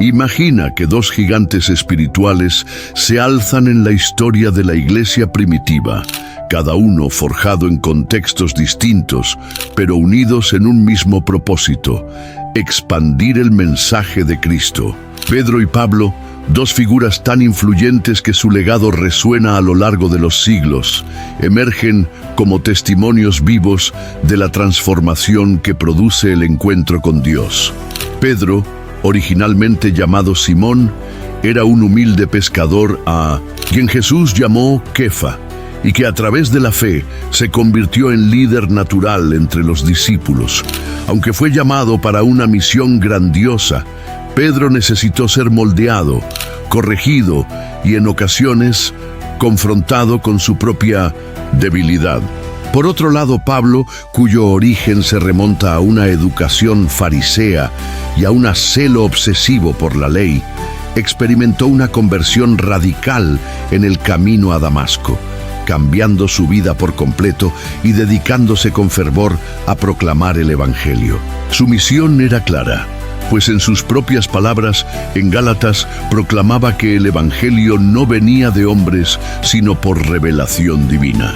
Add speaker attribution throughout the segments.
Speaker 1: Imagina que dos gigantes espirituales se alzan en la historia de la iglesia primitiva, cada uno forjado en contextos distintos, pero unidos en un mismo propósito: expandir el mensaje de Cristo. Pedro y Pablo, dos figuras tan influyentes que su legado resuena a lo largo de los siglos, emergen como testimonios vivos de la transformación que produce el encuentro con Dios. Pedro, originalmente llamado Simón, era un humilde pescador a quien Jesús llamó Kefa, y que a través de la fe se convirtió en líder natural entre los discípulos. Aunque fue llamado para una misión grandiosa, Pedro necesitó ser moldeado, corregido y en ocasiones confrontado con su propia debilidad. Por otro lado, Pablo, cuyo origen se remonta a una educación farisea y a un celo obsesivo por la ley, experimentó una conversión radical en el camino a Damasco, cambiando su vida por completo y dedicándose con fervor a proclamar el Evangelio. Su misión era clara, pues en sus propias palabras, en Gálatas, proclamaba que el Evangelio no venía de hombres, sino por revelación divina.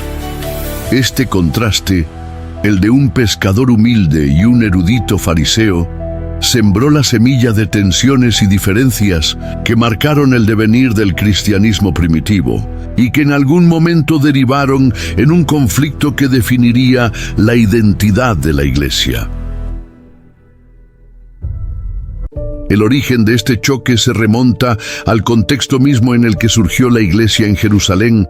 Speaker 1: Este contraste, el de un pescador humilde y un erudito fariseo, sembró la semilla de tensiones y diferencias que marcaron el devenir del cristianismo primitivo y que en algún momento derivaron en un conflicto que definiría la identidad de la iglesia. El origen de este choque se remonta al contexto mismo en el que surgió la iglesia en Jerusalén,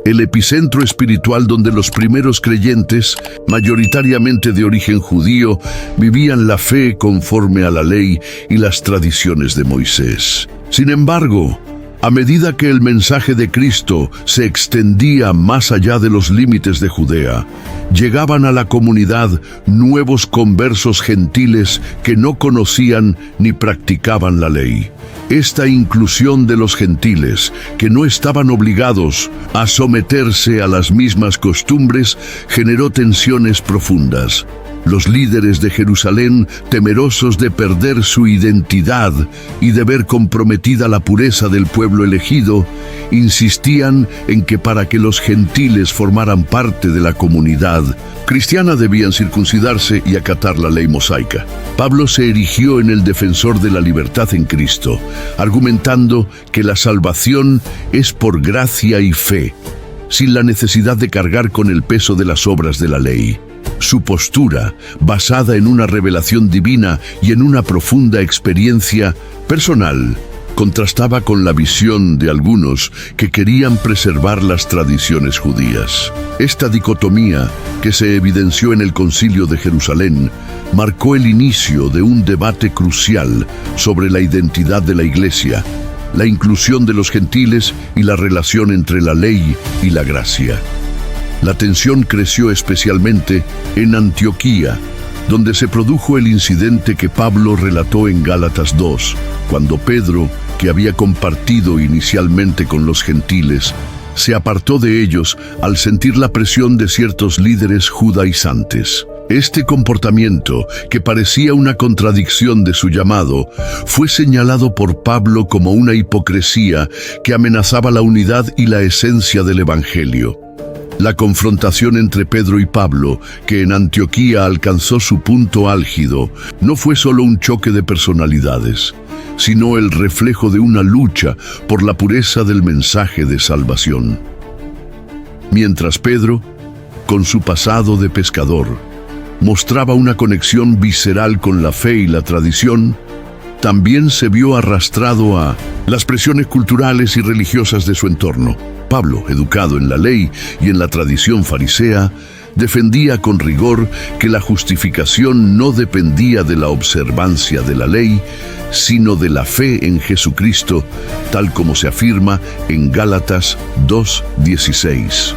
Speaker 1: el epicentro espiritual donde los primeros creyentes, mayoritariamente de origen judío, vivían la fe conforme a la ley y las tradiciones de Moisés. Sin embargo, a medida que el mensaje de Cristo se extendía más allá de los límites de Judea, llegaban a la comunidad nuevos conversos gentiles que no conocían ni practicaban la ley. Esta inclusión de los gentiles, que no estaban obligados a someterse a las mismas costumbres, generó tensiones profundas. Los líderes de Jerusalén, temerosos de perder su identidad y de ver comprometida la pureza del pueblo elegido, insistían en que para que los gentiles formaran parte de la comunidad cristiana debían circuncidarse y acatar la ley mosaica. Pablo se erigió en el defensor de la libertad en Cristo, argumentando que la salvación es por gracia y fe, sin la necesidad de cargar con el peso de las obras de la ley. Su postura, basada en una revelación divina y en una profunda experiencia personal, contrastaba con la visión de algunos que querían preservar las tradiciones judías. Esta dicotomía, que se evidenció en el Concilio de Jerusalén, marcó el inicio de un debate crucial sobre la identidad de la Iglesia, la inclusión de los gentiles y la relación entre la ley y la gracia. La tensión creció especialmente en Antioquía, donde se produjo el incidente que Pablo relató en Gálatas 2, cuando Pedro, que había compartido inicialmente con los gentiles, se apartó de ellos al sentir la presión de ciertos líderes judaizantes. Este comportamiento, que parecía una contradicción de su llamado, fue señalado por Pablo como una hipocresía que amenazaba la unidad y la esencia del Evangelio. La confrontación entre Pedro y Pablo, que en Antioquía alcanzó su punto álgido, no fue solo un choque de personalidades, sino el reflejo de una lucha por la pureza del mensaje de salvación. Mientras Pedro, con su pasado de pescador, mostraba una conexión visceral con la fe y la tradición, también se vio arrastrado a las presiones culturales y religiosas de su entorno. Pablo, educado en la ley y en la tradición farisea, defendía con rigor que la justificación no dependía de la observancia de la ley, sino de la fe en Jesucristo, tal como se afirma en Gálatas 2:16.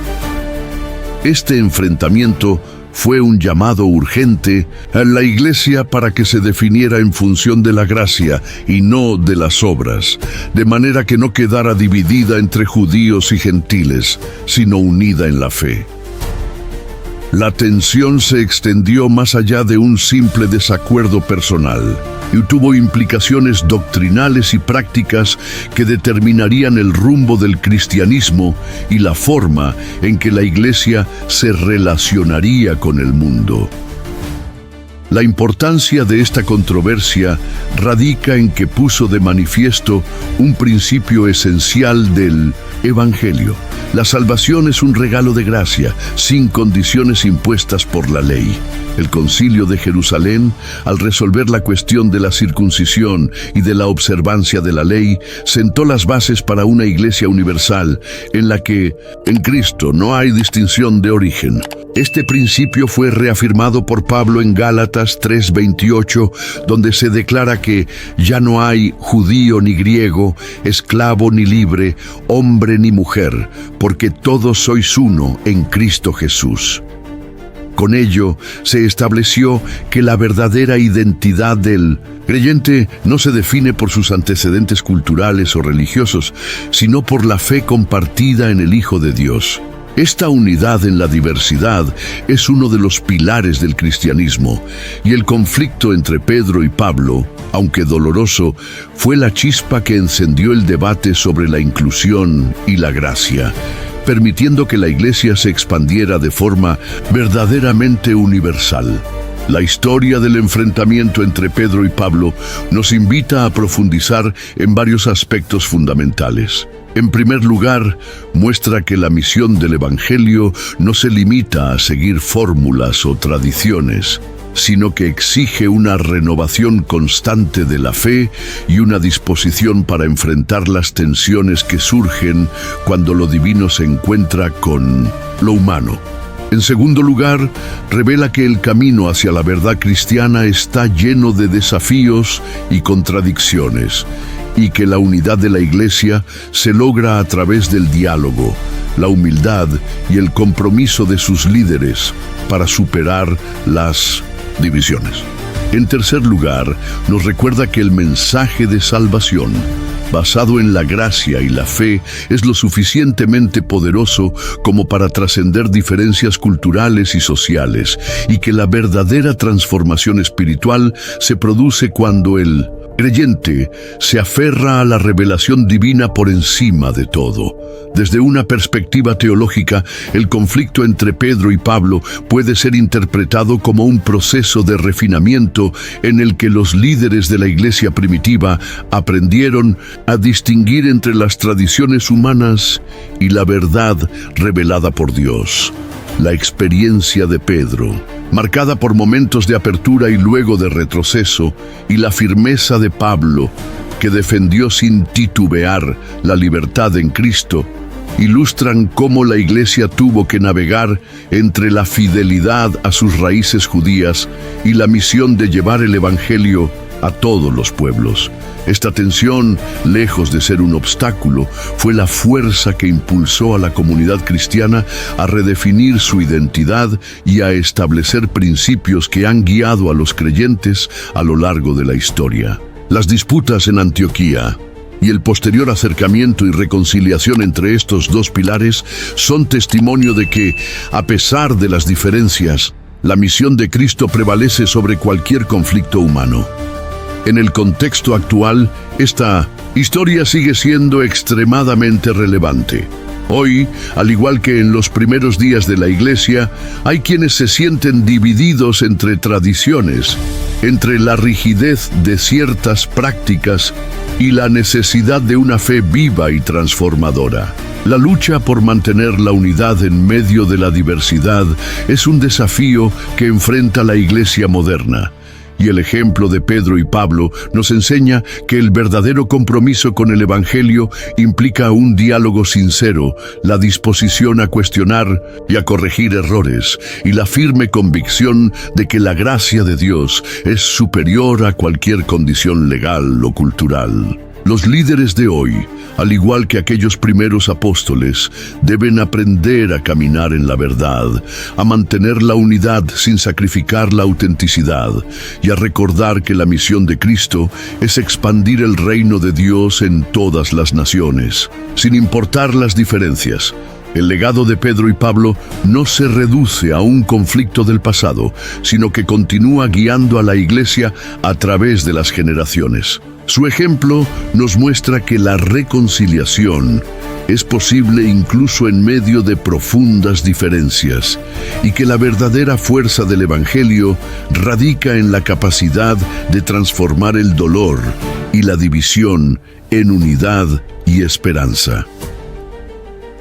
Speaker 1: Este enfrentamiento fue un llamado urgente a la Iglesia para que se definiera en función de la gracia y no de las obras, de manera que no quedara dividida entre judíos y gentiles, sino unida en la fe. La tensión se extendió más allá de un simple desacuerdo personal. y tuvo implicaciones doctrinales y prácticas que determinarían el rumbo del cristianismo y la forma en que la Iglesia se relacionaría con el mundo. La importancia de esta controversia radica en que puso de manifiesto un principio esencial del Evangelio. La salvación es un regalo de gracia, sin condiciones impuestas por la ley. El Concilio de Jerusalén, al resolver la cuestión de la circuncisión y de la observancia de la ley, sentó las bases para una iglesia universal en la que, en Cristo, no hay distinción de origen. Este principio fue reafirmado por Pablo en Gálatas 3:28, donde se declara que ya no hay judío ni griego, esclavo ni libre, hombre ni mujer, porque todos sois uno en Cristo Jesús. Con ello, se estableció que la verdadera identidad del creyente no se define por sus antecedentes culturales o religiosos, sino por la fe compartida en el Hijo de Dios. Esta unidad en la diversidad es uno de los pilares del cristianismo, y el conflicto entre Pedro y Pablo, aunque doloroso, fue la chispa que encendió el debate sobre la inclusión y la gracia, permitiendo que la Iglesia se expandiera de forma verdaderamente universal. La historia del enfrentamiento entre Pedro y Pablo nos invita a profundizar en varios aspectos fundamentales. En primer lugar, muestra que la misión del Evangelio no se limita a seguir fórmulas o tradiciones, sino que exige una renovación constante de la fe y una disposición para enfrentar las tensiones que surgen cuando lo divino se encuentra con lo humano. En segundo lugar, revela que el camino hacia la verdad cristiana está lleno de desafíos y contradicciones, y que la unidad de la Iglesia se logra a través del diálogo, la humildad y el compromiso de sus líderes para superar las divisiones. En tercer lugar, nos recuerda que el mensaje de salvación, basado en la gracia y la fe, es lo suficientemente poderoso como para trascender diferencias culturales y sociales, y que la verdadera transformación espiritual se produce cuando el creyente se aferra a la revelación divina por encima de todo. Desde una perspectiva teológica, el conflicto entre Pedro y Pablo puede ser interpretado como un proceso de refinamiento en el que los líderes de la iglesia primitiva aprendieron a distinguir entre las tradiciones humanas y la verdad revelada por Dios. La experiencia de Pedro, marcada por momentos de apertura y luego de retroceso, y la firmeza de Pablo, que defendió sin titubear la libertad en Cristo, ilustran cómo la Iglesia tuvo que navegar entre la fidelidad a sus raíces judías y la misión de llevar el Evangelio a todos los pueblos. Esta tensión, lejos de ser un obstáculo, fue la fuerza que impulsó a la comunidad cristiana a redefinir su identidad y a establecer principios que han guiado a los creyentes a lo largo de la historia. Las disputas en Antioquía y el posterior acercamiento y reconciliación entre estos dos pilares son testimonio de que, a pesar de las diferencias, la misión de Cristo prevalece sobre cualquier conflicto humano. En el contexto actual, esta historia sigue siendo extremadamente relevante. Hoy, al igual que en los primeros días de la Iglesia, hay quienes se sienten divididos entre tradiciones, entre la rigidez de ciertas prácticas y la necesidad de una fe viva y transformadora. La lucha por mantener la unidad en medio de la diversidad es un desafío que enfrenta la Iglesia moderna. Y el ejemplo de Pedro y Pablo nos enseña que el verdadero compromiso con el Evangelio implica un diálogo sincero, la disposición a cuestionar y a corregir errores, y la firme convicción de que la gracia de Dios es superior a cualquier condición legal o cultural. Los líderes de hoy, al igual que aquellos primeros apóstoles, deben aprender a caminar en la verdad, a mantener la unidad sin sacrificar la autenticidad, y a recordar que la misión de Cristo es expandir el reino de Dios en todas las naciones, sin importar las diferencias. El legado de Pedro y Pablo no se reduce a un conflicto del pasado, sino que continúa guiando a la Iglesia a través de las generaciones. Su ejemplo nos muestra que la reconciliación es posible incluso en medio de profundas diferencias, y que la verdadera fuerza del Evangelio radica en la capacidad de transformar el dolor y la división en unidad y esperanza.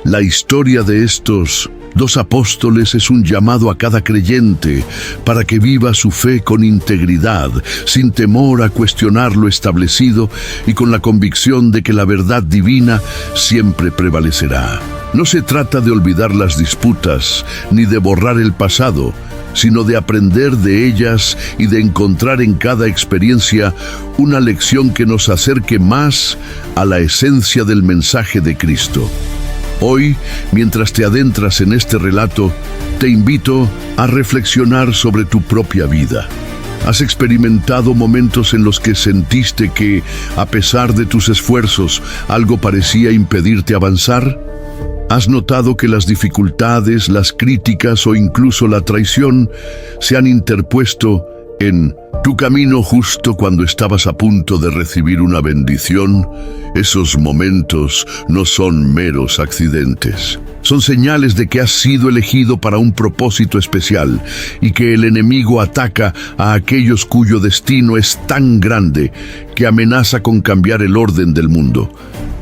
Speaker 1: La historia de estos dos apóstoles es un llamado a cada creyente para que viva su fe con integridad, sin temor a cuestionar lo establecido y con la convicción de que la verdad divina siempre prevalecerá. No se trata de olvidar las disputas ni de borrar el pasado, sino de aprender de ellas y de encontrar en cada experiencia una lección que nos acerque más a la esencia del mensaje de Cristo. Hoy, mientras te adentras en este relato, te invito a reflexionar sobre tu propia vida. ¿Has experimentado momentos en los que sentiste que, a pesar de tus esfuerzos, algo parecía impedirte avanzar? ¿Has notado que las dificultades, las críticas o incluso la traición se han interpuesto en tu camino justo cuando estabas a punto de recibir una bendición? Esos momentos no son meros accidentes. Son señales de que has sido elegido para un propósito especial y que el enemigo ataca a aquellos cuyo destino es tan grande que amenaza con cambiar el orden del mundo.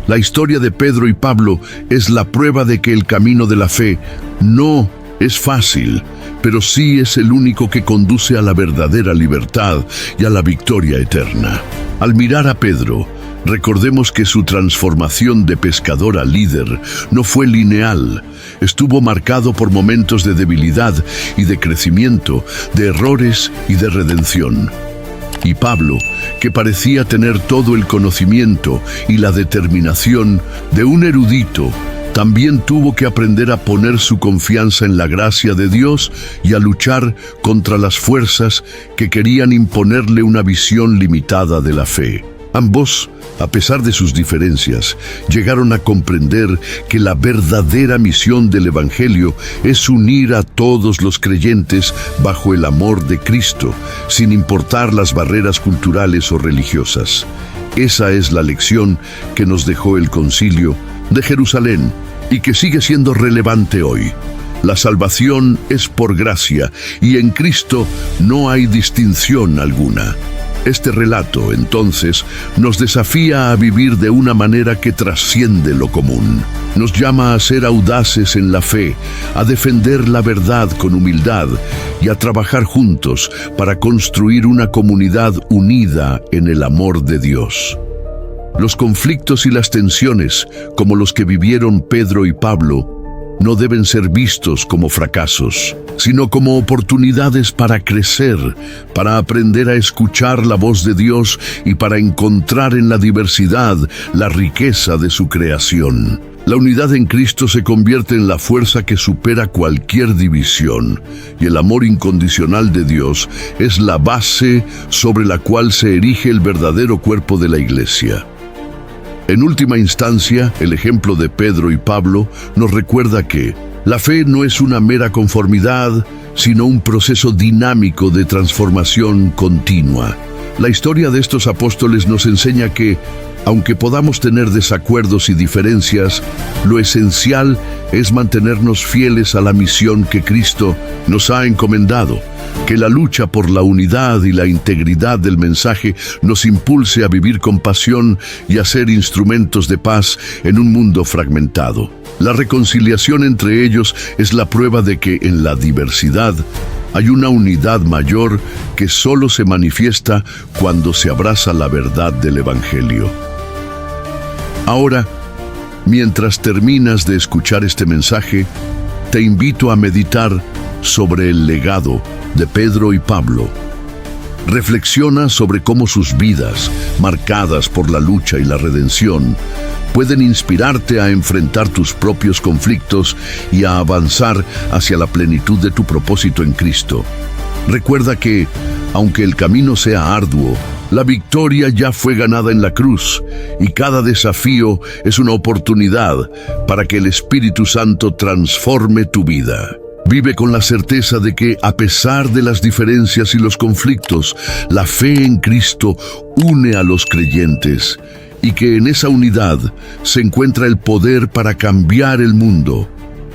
Speaker 1: La historia de Pedro y Pablo es la prueba de que el camino de la fe no es fácil, pero sí es el único que conduce a la verdadera libertad y a la victoria eterna. Al mirar a Pedro, recordemos que su transformación de pescador a líder no fue lineal. Estuvo marcado por momentos de debilidad y de crecimiento, de errores y de redención. Y Pablo, que parecía tener todo el conocimiento y la determinación de un erudito, también tuvo que aprender a poner su confianza en la gracia de Dios y a luchar contra las fuerzas que querían imponerle una visión limitada de la fe. Ambos, a pesar de sus diferencias, llegaron a comprender que la verdadera misión del Evangelio es unir a todos los creyentes bajo el amor de Cristo, sin importar las barreras culturales o religiosas. Esa es la lección que nos dejó el Concilio de Jerusalén y que sigue siendo relevante hoy. La salvación es por gracia y en Cristo no hay distinción alguna. Este relato, entonces, nos desafía a vivir de una manera que trasciende lo común. Nos llama a ser audaces en la fe, a defender la verdad con humildad y a trabajar juntos para construir una comunidad unida en el amor de Dios. Los conflictos y las tensiones, como los que vivieron Pedro y Pablo, no deben ser vistos como fracasos, sino como oportunidades para crecer, para aprender a escuchar la voz de Dios y para encontrar en la diversidad la riqueza de su creación. La unidad en Cristo se convierte en la fuerza que supera cualquier división, y el amor incondicional de Dios es la base sobre la cual se erige el verdadero cuerpo de la Iglesia. En última instancia, el ejemplo de Pedro y Pablo nos recuerda que la fe no es una mera conformidad, sino un proceso dinámico de transformación continua. La historia de estos apóstoles nos enseña que, aunque podamos tener desacuerdos y diferencias, lo esencial es mantenernos fieles a la misión que Cristo nos ha encomendado. Que la lucha por la unidad y la integridad del mensaje nos impulse a vivir con pasión y a ser instrumentos de paz en un mundo fragmentado. La reconciliación entre ellos es la prueba de que en la diversidad hay una unidad mayor que solo se manifiesta cuando se abraza la verdad del Evangelio. Ahora, mientras terminas de escuchar este mensaje, te invito a meditar sobre el legado de Pedro y Pablo. Reflexiona sobre cómo sus vidas, marcadas por la lucha y la redención, pueden inspirarte a enfrentar tus propios conflictos y a avanzar hacia la plenitud de tu propósito en Cristo. Recuerda que, aunque el camino sea arduo, La victoria ya fue ganada en la cruz y cada desafío es una oportunidad para que el Espíritu Santo transforme tu vida. Vive con la certeza de que, a pesar de las diferencias y los conflictos, la fe en Cristo une a los creyentes y que en esa unidad se encuentra el poder para cambiar el mundo.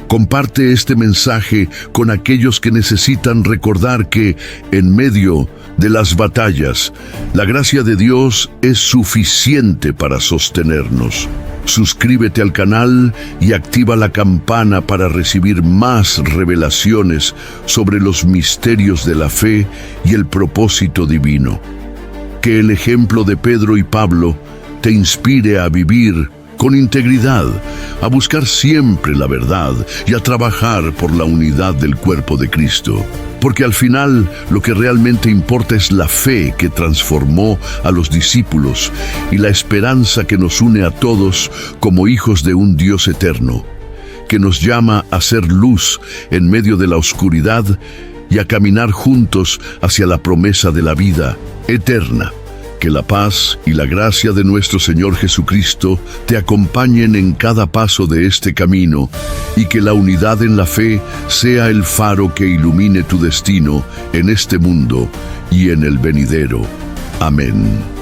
Speaker 1: Comparte este mensaje con aquellos que necesitan recordar que, en medio de las batallas, la gracia de Dios es suficiente para sostenernos. Suscríbete al canal y activa la campana para recibir más revelaciones sobre los misterios de la fe y el propósito divino. Que el ejemplo de Pedro y Pablo te inspire a vivir con integridad, a buscar siempre la verdad y a trabajar por la unidad del cuerpo de Cristo. Porque al final lo que realmente importa es la fe que transformó a los discípulos y la esperanza que nos une a todos como hijos de un Dios eterno, que nos llama a ser luz en medio de la oscuridad y a caminar juntos hacia la promesa de la vida eterna. Que la paz y la gracia de nuestro Señor Jesucristo te acompañen en cada paso de este camino y que la unidad en la fe sea el faro que ilumine tu destino en este mundo y en el venidero. Amén.